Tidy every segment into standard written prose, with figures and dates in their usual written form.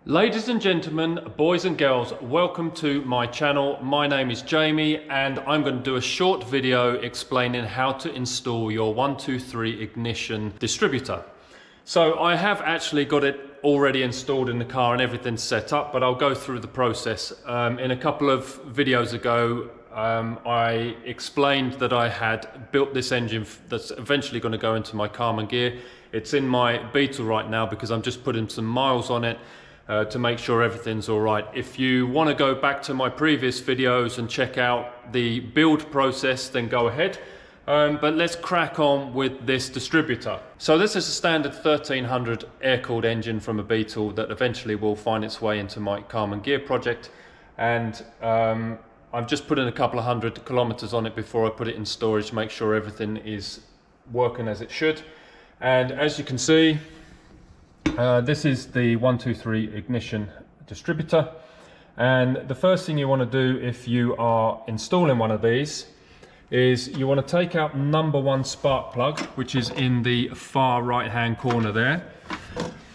Ladies and gentlemen, boys and girls, welcome to my channel. My name is Jamie and I'm going to do a short video explaining how to install your 123 Ignition Distributor. So I have actually got it already installed in the car and everything's set up, but I'll go through the process. In a couple of videos ago, I explained that I had built this engine that's eventually going to go into my Karmann gear. It's in my Beetle right now because I'm just putting some miles on it to make sure everything's all right. If you want to go back to my previous videos and check out the build process, then go ahead. But let's crack on with this distributor. So this is a standard 1300 air-cooled engine from a Beetle that eventually will find its way into my Karmann gear project. And I've just put in a couple of 100 kilometers on it before I put it in storage, make sure everything is working as it should. And as you can see, this is the 123 Ignition Distributor, and the first thing you want to do if you are installing one of these is you want to take out number one spark plug, which is in the far right hand corner there,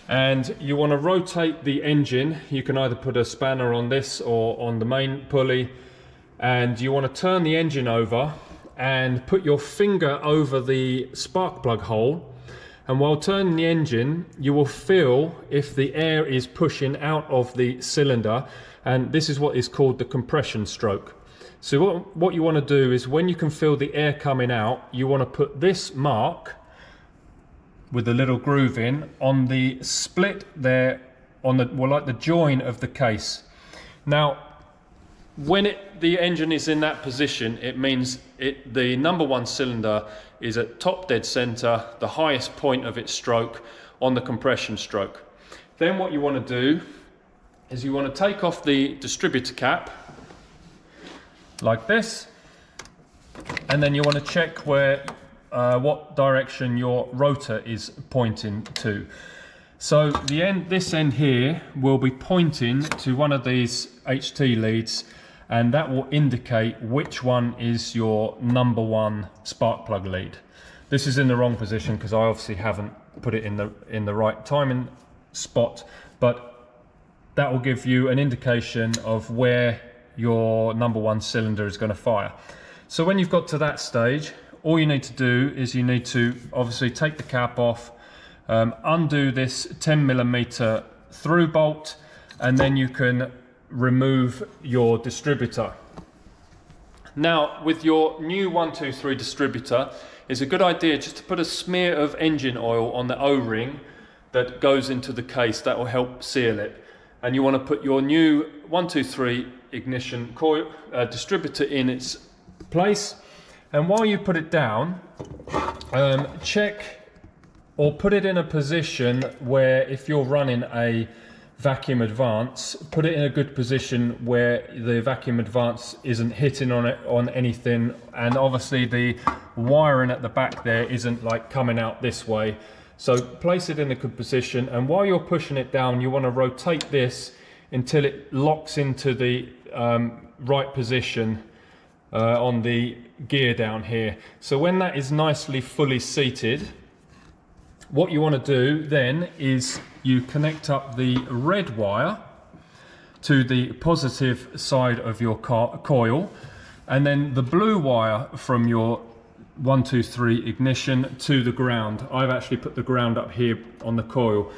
and you want to rotate the engine. You can either put a spanner on this or on the main pulley, and you want to turn the engine over and put your finger over the spark plug hole. And while turning the engine, you will feel if the air is pushing out of the cylinder, and this is what is called the compression stroke. So what you want to do is when you can feel the air coming out, you want to put this mark with a little groove in on the split there, on the, well, like the join of the case. Now, when the engine is in that position, it means the number one cylinder is at top dead center, the highest point of its stroke on the compression stroke. Then what you want to do is you want to take off the distributor cap like this, and then you want to check where what direction your rotor is pointing to. So this end here will be pointing to one of these HT leads, and that will indicate which one is your number one spark plug lead. This is in the wrong position because I obviously haven't put it in the right timing spot, but that will give you an indication of where your number one cylinder is going to fire. So when you've got to that stage, all you need to do is you need to obviously take the cap off, undo this 10mm through bolt, and then you can remove your distributor. Now with your new 123 distributor, it's a good idea just to put a smear of engine oil on the O-ring that goes into the case. That will help seal it. And you want to put your new 123 Ignition coil distributor in its place, and while you put it down, check or put it in a position where if you're running a vacuum advance, put it in a good position where the vacuum advance isn't hitting on anything, and obviously the wiring at the back there isn't like coming out this way. So place it in a good position, and while you're pushing it down, you want to rotate this until it locks into the right position on the gear down here. So when that is nicely fully seated, what you want to do then is you connect up the red wire to the positive side of your coil, and then the blue wire from your 123 Ignition to the ground. I've actually put the ground up here on the coil,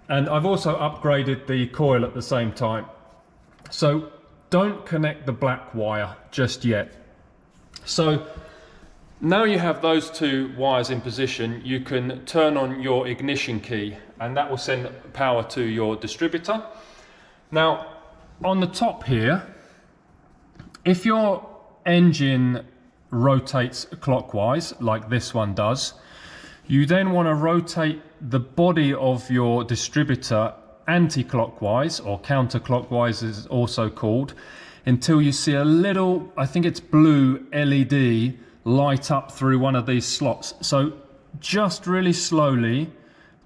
and I've also upgraded the coil at the same time. So don't connect the black wire just yet. So now you have those two wires in position, you can turn on your ignition key, and that will send power to your distributor. Now on the top here, if your engine rotates clockwise like this one does, you then want to rotate the body of your distributor anti-clockwise, or counterclockwise is also called, until you see a little, I think it's blue LED light up through one of these slots. So just really slowly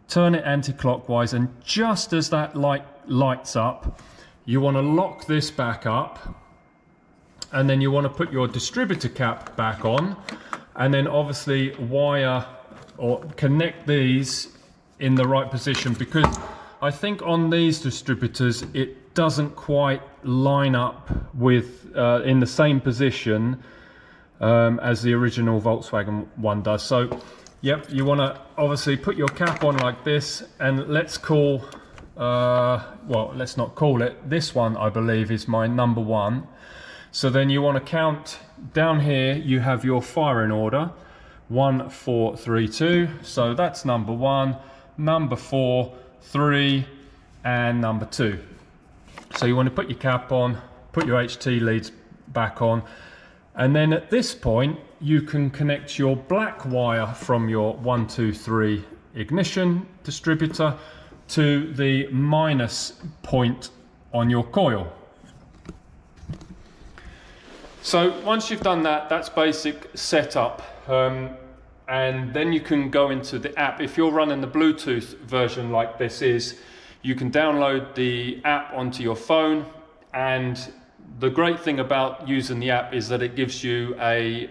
turn it anti-clockwise, and just as that light lights up, you want to lock this back up, and then you want to put your distributor cap back on, and then obviously wire or connect these in the right position, because I think on these distributors it doesn't quite line up with in the same position as the original Volkswagen one does. So yep, you want to obviously put your cap on like this, and let's call well, let's not call it, this one I believe is my number 1. So then you want to count down here, you have your firing order 1 4 3 2, so that's number 1, number 4, 3 and number 2. So you want to put your cap on, put your HT leads back on, and then at this point you can connect your black wire from your 1 2 3 ignition distributor to the minus point on your coil. So once you've done that, that's basic setup, and then you can go into the app. If you're running the Bluetooth version like this is, you can download the app onto your phone, and the great thing about using the app is that it gives you a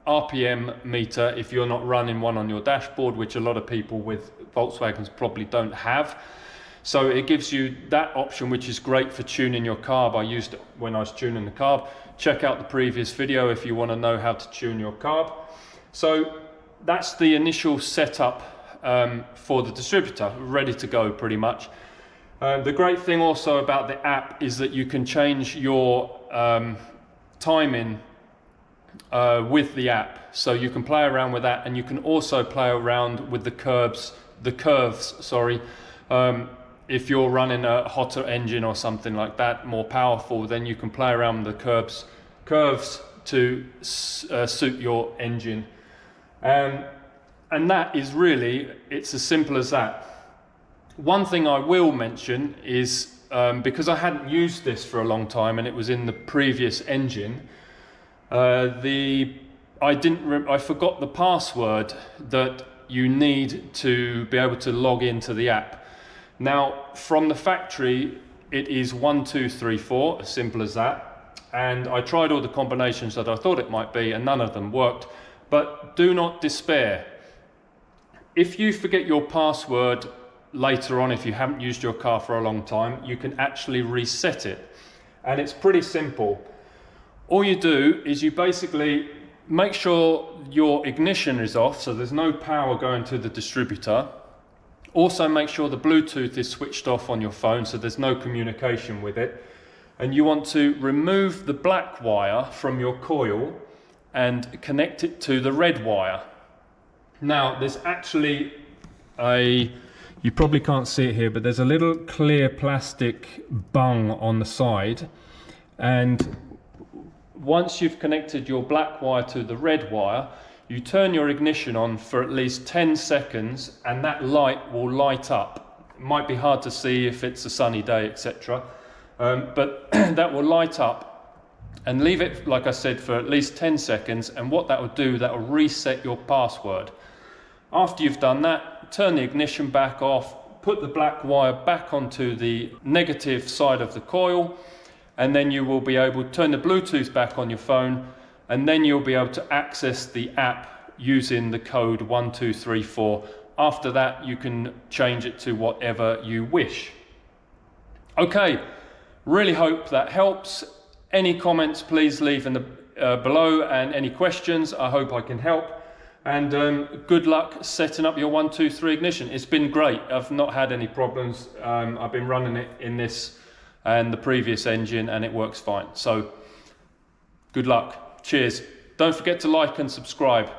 RPM meter if you're not running one on your dashboard, which a lot of people with Volkswagens probably don't have. So it gives you that option, which is great for tuning your carb. I used it when I was tuning the carb. Check out the previous video if you want to know how to tune your carb. So that's the initial setup for the distributor, ready to go pretty much. The great thing also about the app is that you can change your timing with the app. So you can play around with that, and you can also play around with the curves, sorry. If you're running a hotter engine or something like that, more powerful, then you can play around with the curves to suit your engine. And that is really, it's as simple as that. One thing I will mention is, because I hadn't used this for a long time and it was in the previous engine, I forgot the password that you need to be able to log into the app. Now, from the factory, it is 1 2 3 4, as simple as that. And I tried all the combinations that I thought it might be, and none of them worked. But do not despair. If you forget your password later on, if you haven't used your car for a long time, you can actually reset it. And it's pretty simple. All you do is you basically make sure your ignition is off, so there's no power going to the distributor. Also make sure the Bluetooth is switched off on your phone, so there's no communication with it. And you want to remove the black wire from your coil and connect it to the red wire. Now, there's actually you probably can't see it here, but there's a little clear plastic bung on the side. And once you've connected your black wire to the red wire, you turn your ignition on for at least 10 seconds and that light will light up. It might be hard to see if it's a sunny day, etc. But that will light up, and leave it, like I said, for at least 10 seconds. And what that will do, that will reset your password. After you've done that, turn the ignition back off, put the black wire back onto the negative side of the coil, and then you will be able to turn the Bluetooth back on your phone, and then you'll be able to access the app using the code 1234. After that, you can change it to whatever you wish. Okay, really hope that helps. Any comments, please leave in the below, and any questions, I hope I can help. And good luck setting up your 123 ignition. It's been great. I've not had any problems. I've been running it in this and the previous engine, and it works fine. So good luck. Cheers. Don't forget to like and subscribe.